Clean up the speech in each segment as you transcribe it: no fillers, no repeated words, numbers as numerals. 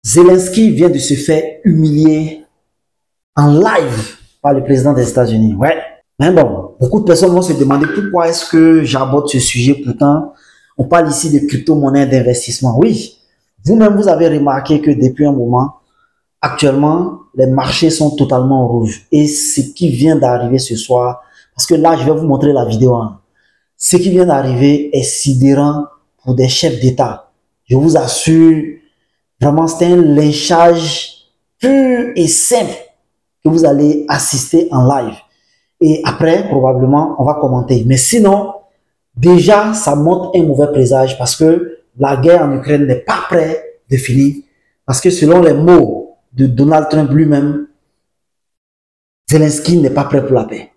Zelensky vient de se faire humilier en live par le président des États-Unis. Ouais. Mais bon, beaucoup de personnes vont se demander pourquoi est-ce que j'aborde ce sujet. Pourtant, on parle ici de crypto-monnaie d'investissement. Oui, vous-même, vous avez remarqué que depuis un moment, actuellement, les marchés sont totalement rouges. Et ce qui vient d'arriver ce soir, parce que là, je vais vous montrer la vidéo. Ce qui vient d'arriver est sidérant pour des chefs d'État. Je vous assure, vraiment, c'est un lynchage pur et simple que vous allez assister en live. Et après, probablement, on va commenter. Mais sinon, déjà, ça montre un mauvais présage parce que la guerre en Ukraine n'est pas prête de finir. Parce que selon les mots de Donald Trump lui-même, Zelensky n'est pas prêt pour la paix.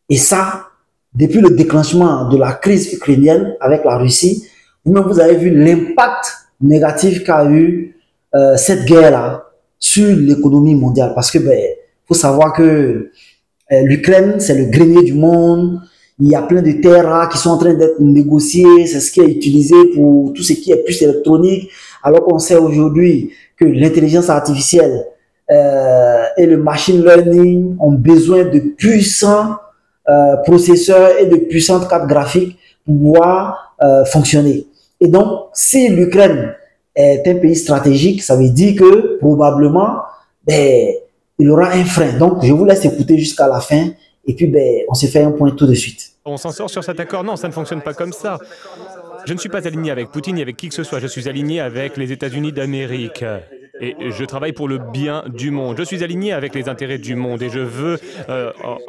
Et ça, depuis le déclenchement de la crise ukrainienne avec la Russie, vous-même, vous avez vu l'impact négatif qu'a eu cette guerre-là sur l'économie mondiale. Parce que, faut savoir que l'Ukraine, c'est le grenier du monde. Il y a plein de terres rares qui sont en train d'être négociées. C'est ce qui est utilisé pour tout ce qui est puce électronique. Alors qu'on sait aujourd'hui que l'intelligence artificielle et le machine learning ont besoin de puissants processeurs et de puissantes cartes graphiques pour pouvoir fonctionner. Et donc, si l'Ukraine est un pays stratégique, ça veut dire que probablement, il aura un frein. Donc, je vous laisse écouter jusqu'à la fin et puis on se fait un point tout de suite. On s'en sort sur cet accord? Non, ça ne fonctionne pas comme ça. Je ne suis pas aligné avec Poutine ni avec qui que ce soit. Je suis aligné avec les États-Unis d'Amérique. Et je travaille pour le bien du monde. Je suis aligné avec les intérêts du monde et je veux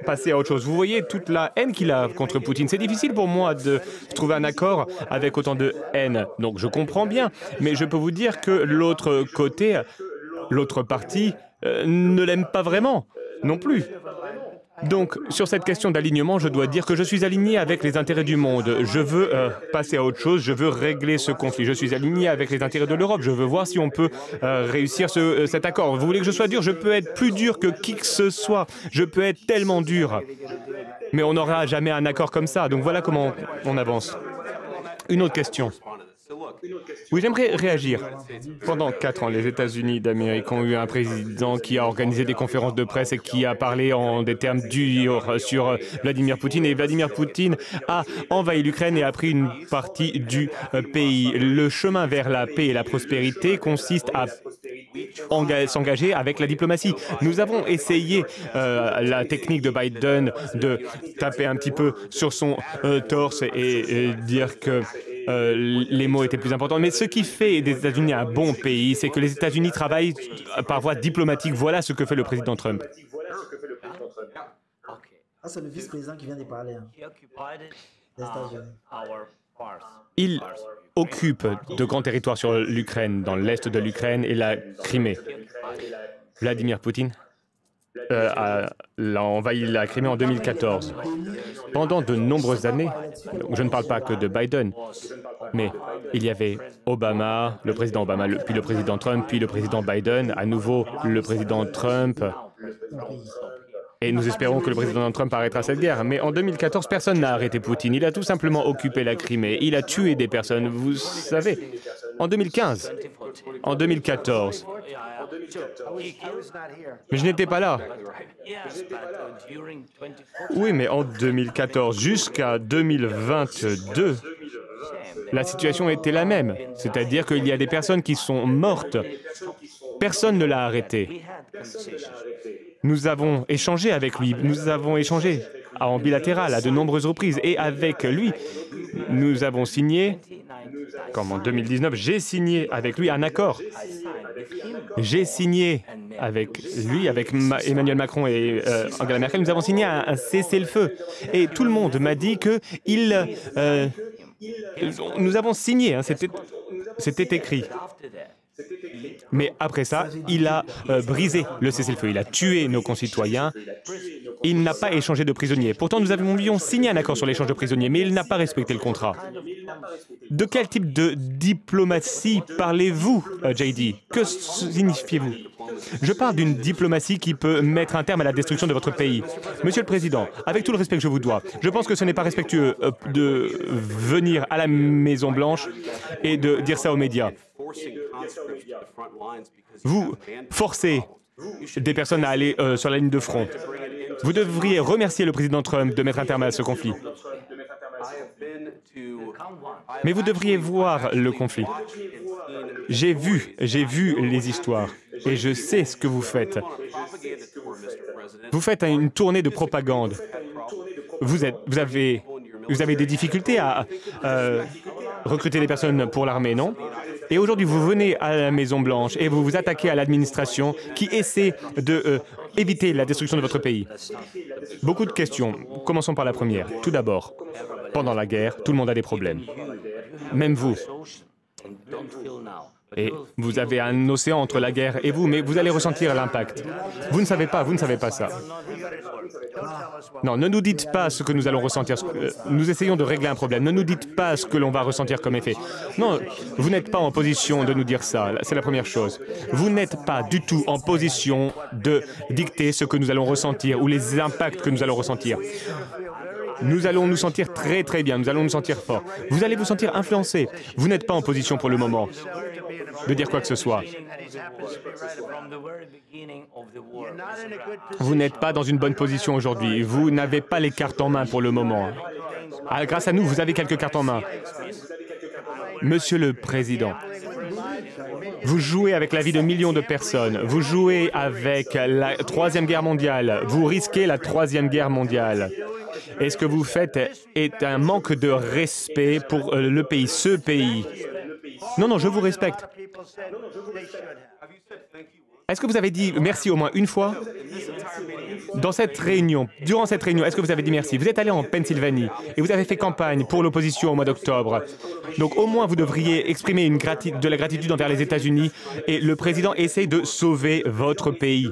passer à autre chose. Vous voyez toute la haine qu'il a contre Poutine. C'est difficile pour moi de trouver un accord avec autant de haine. Donc je comprends bien. Mais je peux vous dire que l'autre côté, l'autre partie, ne l'aime pas vraiment non plus. Donc, sur cette question d'alignement, je dois dire que je suis aligné avec les intérêts du monde. Je veux passer à autre chose, je veux régler ce conflit. Je suis aligné avec les intérêts de l'Europe. Je veux voir si on peut réussir cet accord. Vous voulez que je sois dur? Je peux être plus dur que qui que ce soit. Je peux être tellement dur. Mais on n'aura jamais un accord comme ça. Donc voilà comment on avance. Une autre question. Oui, j'aimerais réagir. Pendant 4 ans, les États-Unis d'Amérique ont eu un président qui a organisé des conférences de presse et qui a parlé en des termes durs sur Vladimir Poutine. Et Vladimir Poutine a envahi l'Ukraine et a pris une partie du pays. Le chemin vers la paix et la prospérité consiste à s'engager avec la diplomatie. Nous avons essayé la technique de Biden de taper un petit peu sur son torse et dire que les mots étaient plus importants. Mais ce qui fait des États-Unis un bon pays, c'est que les États-Unis travaillent par voie diplomatique. Voilà ce que fait le président Trump. Ah, c'est le vice-président qui vient de parler. Des États-Unis. Il occupe de grands territoires sur l'Ukraine, dans l'est de l'Ukraine et la Crimée. Vladimir Poutine a envahi la Crimée en 2014. Pendant de nombreuses années, je ne parle pas que de Biden, mais il y avait Obama, le président Obama, puis le président Trump, puis le président Biden, à nouveau le président Trump. Et nous espérons que le président Trump arrêtera cette guerre. Mais en 2014, personne n'a arrêté Poutine. Il a tout simplement occupé la Crimée. Il a tué des personnes, vous savez. En 2015, en 2014. Mais je n'étais pas là. Oui, mais en 2014 jusqu'à 2022, la situation était la même. C'est-à-dire qu'il y a des personnes qui sont mortes. Personne ne l'a arrêté. Nous avons échangé avec lui, nous avons échangé en bilatéral à de nombreuses reprises. Et avec lui, nous avons signé, comme en 2019, j'ai signé avec lui un accord. J'ai signé avec lui, avec Emmanuel Macron et Angela Merkel, nous avons signé un cessez-le-feu. Et tout le monde m'a dit que nous avons signé, hein, c'était écrit. Mais après ça, il a brisé le cessez-le-feu, il a tué nos concitoyens, il n'a pas échangé de prisonniers. Pourtant, nous avions signé un accord sur l'échange de prisonniers, mais il n'a pas respecté le contrat. De quel type de diplomatie parlez-vous, JD? Que signifiez-vous? Je parle d'une diplomatie qui peut mettre un terme à la destruction de votre pays. Monsieur le Président, avec tout le respect que je vous dois, je pense que ce n'est pas respectueux de venir à la Maison-Blanche et de dire ça aux médias. Vous forcez des personnes à aller sur la ligne de front. Vous devriez remercier le président Trump de mettre un terme à ce conflit. Mais vous devriez voir le conflit. J'ai vu les histoires et je sais ce que vous faites. Vous faites une tournée de propagande. Vous avez des difficultés à recruter des personnes pour l'armée, non? Et aujourd'hui, vous venez à la Maison-Blanche et vous vous attaquez à l'administration qui essaie d'éviter la destruction de votre pays. Beaucoup de questions. Commençons par la première. Tout d'abord, pendant la guerre, tout le monde a des problèmes. Même vous. Et vous avez un océan entre la guerre et vous, mais vous allez ressentir l'impact. Vous ne savez pas ça. Non, ne nous dites pas ce que nous allons ressentir. Nous essayons de régler un problème. Ne nous dites pas ce que l'on va ressentir comme effet. Non, vous n'êtes pas en position de nous dire ça. C'est la première chose. Vous n'êtes pas du tout en position de dicter ce que nous allons ressentir ou les impacts que nous allons ressentir. Nous allons nous sentir très très bien, nous allons nous sentir forts. Vous allez vous sentir influencé. Vous n'êtes pas en position pour le moment de dire quoi que ce soit. Vous n'êtes pas dans une bonne position aujourd'hui. Vous n'avez pas les cartes en main pour le moment. Ah, grâce à nous, vous avez quelques cartes en main. Monsieur le Président, vous jouez avec la vie de millions de personnes. Vous jouez avec la Troisième Guerre mondiale. Vous risquez la Troisième Guerre mondiale. Et ce que vous faites est un manque de respect pour le pays, ce pays. Non, non, je vous respecte. Est-ce que vous avez dit merci au moins une fois? Dans cette réunion, durant cette réunion, est-ce que vous avez dit merci? Vous êtes allé en Pennsylvanie et vous avez fait campagne pour l'opposition au mois d'octobre. Donc au moins vous devriez exprimer de la gratitude envers les États-Unis et le président essaye de sauver votre pays.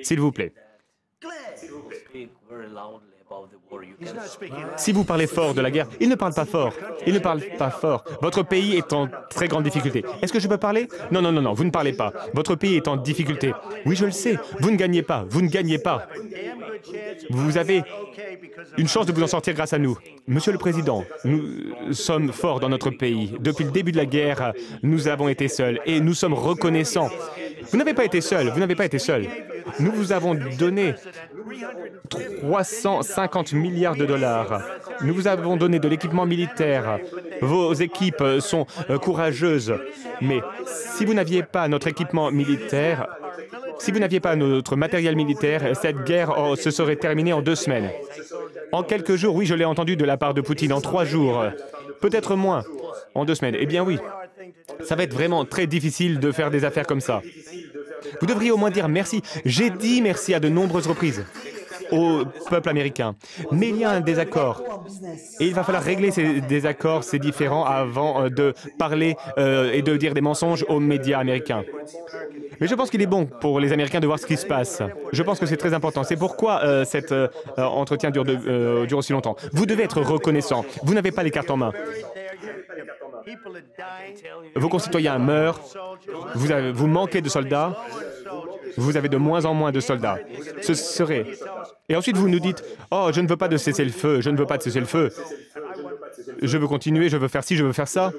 S'il vous plaît. Si vous parlez fort de la guerre, il ne parle pas fort. Il ne parle pas fort. Votre pays est en très grande difficulté. Est-ce que je peux parler? Non, non, non, non, vous ne parlez pas. Votre pays est en difficulté. Oui, je le sais. Vous ne gagnez pas. Vous ne gagnez pas. Vous avez une chance de vous en sortir grâce à nous. Monsieur le Président, nous sommes forts dans notre pays. Depuis le début de la guerre, nous avons été seuls et nous sommes reconnaissants. Vous n'avez pas été seul. Vous n'avez pas été seul. Nous vous avons donné 350 milliards de dollars. Nous vous avons donné de l'équipement militaire. Vos équipes sont courageuses. Mais si vous n'aviez pas notre équipement militaire, si vous n'aviez pas notre matériel militaire, cette guerre se serait terminée en 2 semaines. En quelques jours, oui, je l'ai entendu de la part de Poutine, en 3 jours. Peut-être moins, en 2 semaines. Eh bien oui, ça va être vraiment très difficile de faire des affaires comme ça. Vous devriez au moins dire merci. J'ai dit merci à de nombreuses reprises au peuple américain. Mais il y a un désaccord. Et il va falloir régler ces désaccords, ces différends, avant de parler et de dire des mensonges aux médias américains. Mais je pense qu'il est bon pour les Américains de voir ce qui se passe. Je pense que c'est très important. C'est pourquoi cet entretien dure aussi longtemps. Vous devez être reconnaissant. Vous n'avez pas les cartes en main. Vos concitoyens meurent, vous manquez de soldats, vous avez de moins en moins de soldats. Ce serait... Et ensuite vous nous dites, « Oh, je ne veux pas de cessez-le-feu, je ne veux pas de cessez-le-feu. Je veux continuer, je veux faire ci, je veux faire ça. »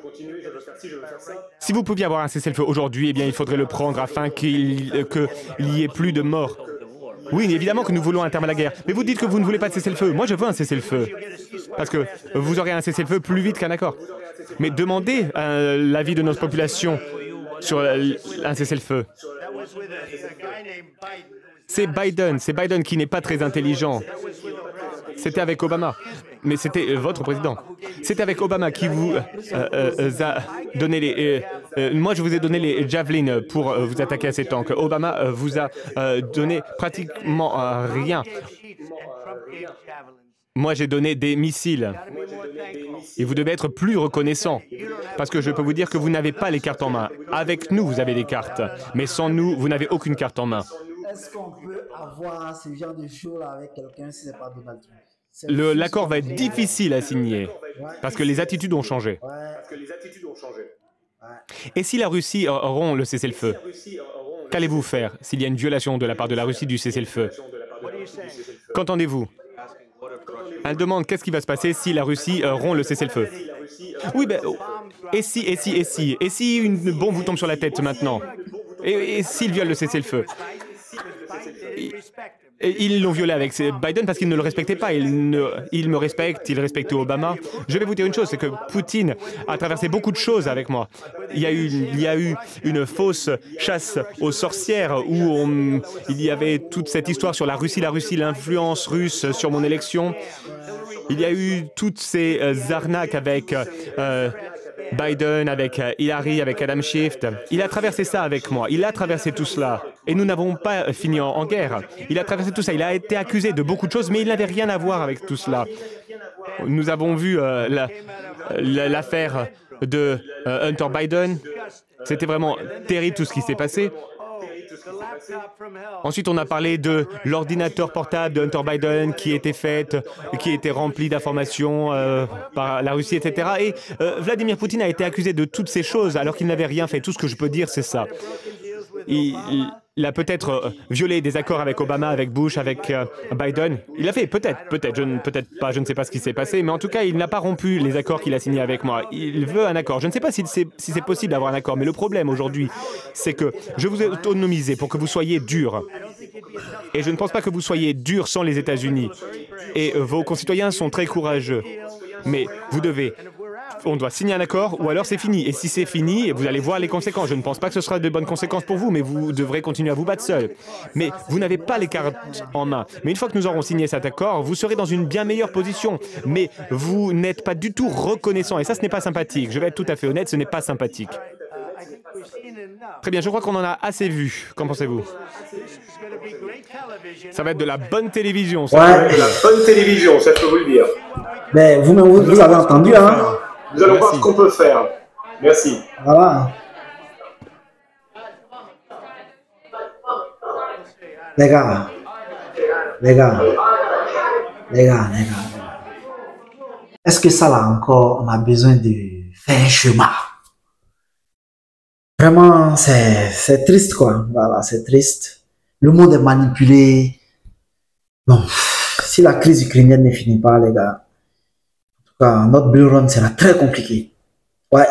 Si vous pouviez avoir un cessez-le-feu aujourd'hui, eh bien il faudrait le prendre afin qu'il y ait plus de morts. Oui, évidemment que nous voulons un terme à la guerre. Mais vous dites que vous ne voulez pas de cessez-le-feu. Moi, je veux un cessez-le-feu. Parce que vous aurez un cessez-le-feu plus vite qu'un accord. Mais demandez l'avis de notre population sur un cessez-le-feu. C'est Biden qui n'est pas très intelligent. C'était avec Obama. Mais c'était votre président. C'était avec Obama qui vous a donné les... moi, je vous ai donné les Javelin pour vous attaquer à ces tanks. Obama vous a donné pratiquement rien. Moi, j'ai donné des missiles. Et vous devez être plus reconnaissant. Parce que je peux vous dire que vous n'avez pas les cartes en main. Avec nous, vous avez des cartes. Mais sans nous, vous n'avez aucune carte en main. Est-ce qu'on peut avoir ce genre de show-là avec quelqu'un si ce n'est pas Donald Trump? L'accord va être difficile à signer. Parce que les attitudes ont changé. Et si la Russie rompt le cessez-le-feu? Qu'allez-vous faire s'il y a une violation de la part de la Russie du cessez-le-feu? Qu'entendez-vous? Elle demande qu'est-ce qui va se passer si la Russie rompt le cessez-le-feu. Oui, ben, Et si une bombe vous tombe sur la tête maintenant? Et s'ils violent le cessez-le-feu? Ils l'ont violé avec Biden parce qu'ils ne le respectaient pas. Ils me respectent, ils respectent Obama. Je vais vous dire une chose, c'est que Poutine a traversé beaucoup de choses avec moi. Il y a eu une fausse chasse aux sorcières où il y avait toute cette histoire sur la Russie, l'influence russe sur mon élection. Il y a eu toutes ces arnaques avec Biden, avec Hillary, avec Adam Schiff. Il a traversé ça avec moi. Il a traversé tout cela. Et nous n'avons pas fini en guerre. Il a traversé tout ça. Il a été accusé de beaucoup de choses, mais il n'avait rien à voir avec tout cela. Nous avons vu l'affaire de Hunter Biden. C'était vraiment terrible tout ce qui s'est passé. Ensuite, on a parlé de l'ordinateur portable de Hunter Biden qui était rempli d'informations par la Russie, etc. Et Vladimir Poutine a été accusé de toutes ces choses alors qu'il n'avait rien fait. Tout ce que je peux dire, c'est ça. Il a peut-être violé des accords avec Obama, avec Bush, avec Biden. Il a fait, peut-être pas, je ne sais pas ce qui s'est passé, mais en tout cas, il n'a pas rompu les accords qu'il a signés avec moi. Il veut un accord. Je ne sais pas si c'est possible d'avoir un accord, mais le problème aujourd'hui, c'est que je vous ai autonomisé pour que vous soyez dur. Et je ne pense pas que vous soyez dur sans les États-Unis. Et vos concitoyens sont très courageux. Mais on doit signer un accord ou alors c'est fini. Et si c'est fini, vous allez voir les conséquences. Je ne pense pas que ce sera de bonnes conséquences pour vous, mais vous devrez continuer à vous battre seul. Mais vous n'avez pas les cartes en main. Mais une fois que nous aurons signé cet accord, vous serez dans une bien meilleure position. Mais vous n'êtes pas du tout reconnaissant. Et ça, ce n'est pas sympathique. Je vais être tout à fait honnête, ce n'est pas sympathique. Très bien, je crois qu'on en a assez vu. Qu'en pensez-vous? Ça va être de la bonne télévision. Ça va être de la bonne télévision, ça je peux vous le dire. Mais vous avez entendu, hein? Nous allons voir ce qu'on peut faire. Merci. Voilà. Les gars. Est-ce que ça là encore, on a besoin de faire un chemin? Vraiment, c'est triste quoi. Voilà, c'est triste. Le monde est manipulé. Bon, si la crise ukrainienne ne finit pas, les gars, notre bull run sera très compliqué. Ouais,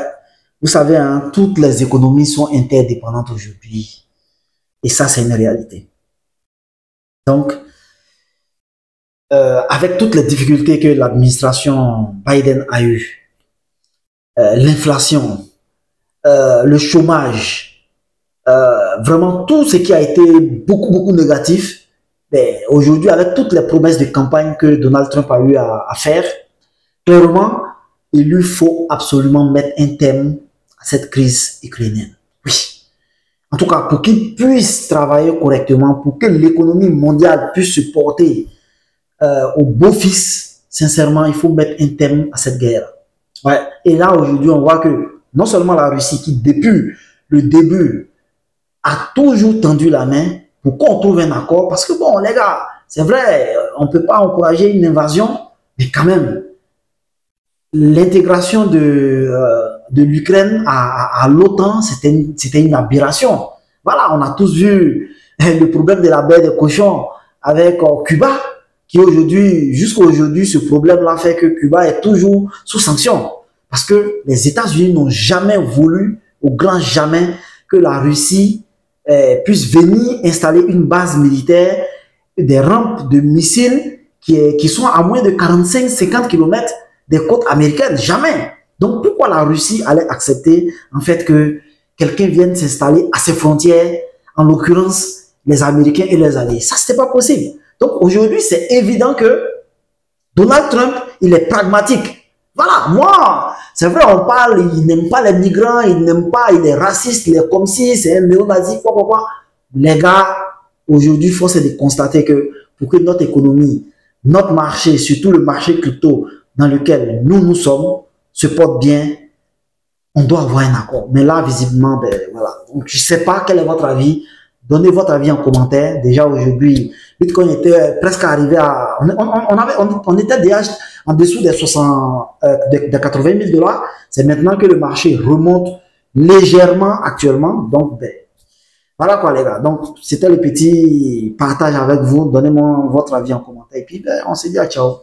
vous savez, hein, toutes les économies sont interdépendantes aujourd'hui. Et ça, c'est une réalité. Donc, avec toutes les difficultés que l'administration Biden a eues, l'inflation, le chômage, vraiment tout ce qui a été beaucoup négatif, aujourd'hui, avec toutes les promesses de campagne que Donald Trump a eu à faire, clairement, il lui faut absolument mettre un terme à cette crise ukrainienne. Oui. En tout cas, pour qu'il puisse travailler correctement, pour que l'économie mondiale puisse se porter au beau-fils, sincèrement, il faut mettre un terme à cette guerre. Ouais. Et là, aujourd'hui, on voit que non seulement la Russie, qui depuis le début a toujours tendu la main pour qu'on trouve un accord, parce que bon, les gars, c'est vrai, on ne peut pas encourager une invasion, mais quand même, l'intégration de l'Ukraine à l'OTAN, c'était une aberration. Voilà, on a tous vu le problème de la baie des cochons avec Cuba, qui aujourd'hui, jusqu'à aujourd'hui, ce problème-là fait que Cuba est toujours sous sanction. Parce que les États-Unis n'ont jamais voulu, au grand jamais, que la Russie puisse venir installer une base militaire, des rampes de missiles qui sont à moins de 45-50 km des côtes américaines. Jamais. Donc, pourquoi la Russie allait accepter, en fait, que quelqu'un vienne s'installer à ses frontières, en l'occurrence, les Américains et les Alliés? Ça, c'était pas possible. Donc, aujourd'hui, c'est évident que Donald Trump, il est pragmatique. Voilà, moi, c'est vrai, on parle, il n'aime pas les migrants, il n'aime pas, il est raciste, il est comme si, c'est un néo-nazi, quoi. Les gars, aujourd'hui, force est de constater que pour que notre économie, notre marché, surtout le marché crypto, dans lequel nous sommes, se porte bien, on doit avoir un accord. Mais là, visiblement, voilà. Donc, je ne sais pas quel est votre avis. Donnez votre avis en commentaire. Déjà, aujourd'hui, Bitcoin était presque arrivé à... On était déjà en dessous des 80 000 $. C'est maintenant que le marché remonte légèrement actuellement. Donc, voilà quoi, les gars. Donc, c'était le petit partage avec vous. Donnez-moi votre avis en commentaire. Et puis, on se dit à ciao.